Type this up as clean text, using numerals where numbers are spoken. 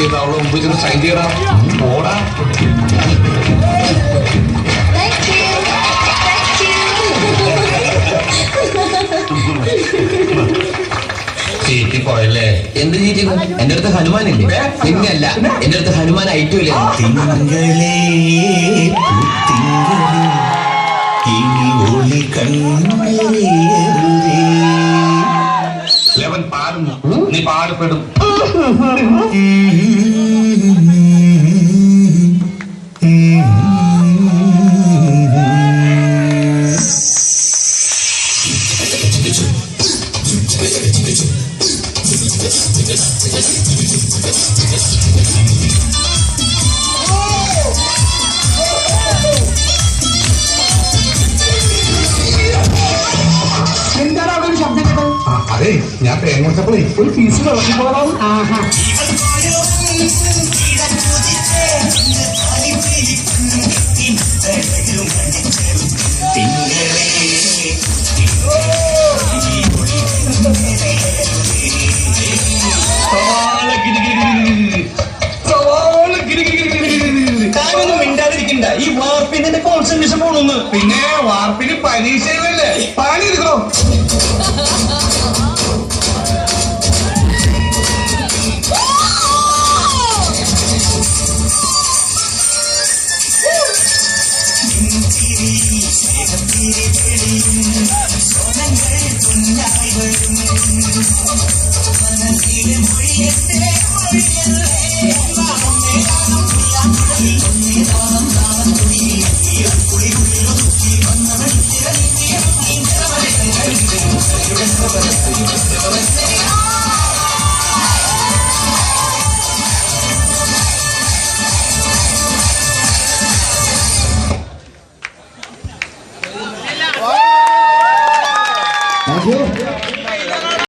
ചെയ്ത് അവളെ മുമ്പ് ചെന്ന് സൈൻ ചെയ്യടാ. പോടാ. ചീറ്റിപ്പോയല്ലേ? എന്ത് ചീറ്റിക്കും? എന്റെ അടുത്ത് ഹനുമാനില്ലേ? പിന്നെയല്ല, എന്റെ അടുത്ത് ഹനുമാൻ ഐറ്റമില്ലേ? തിങ്കളേ ഇനി ഒളി കണ്ണേ. അവൻ പാടുന്നു, നീ പാടുപെടും. എന്താണ് അവിടെ ഒരു ശബ്ദം കേട്ടത്? അതെ, ഞാൻ തേങ്ങ വെച്ചപ്പോഴേ ഒരു ഫീസ് കളഞ്ഞിപ്പോളാണ്. താനൊന്നും മിണ്ടാതിരിക്കണ്ട. ഈ വാർപ്പിന്റെ കോൺസെൻട്രേഷൻ പോണെന്ന്. പിന്നെ വാർപ്പിന് പരീക്ഷ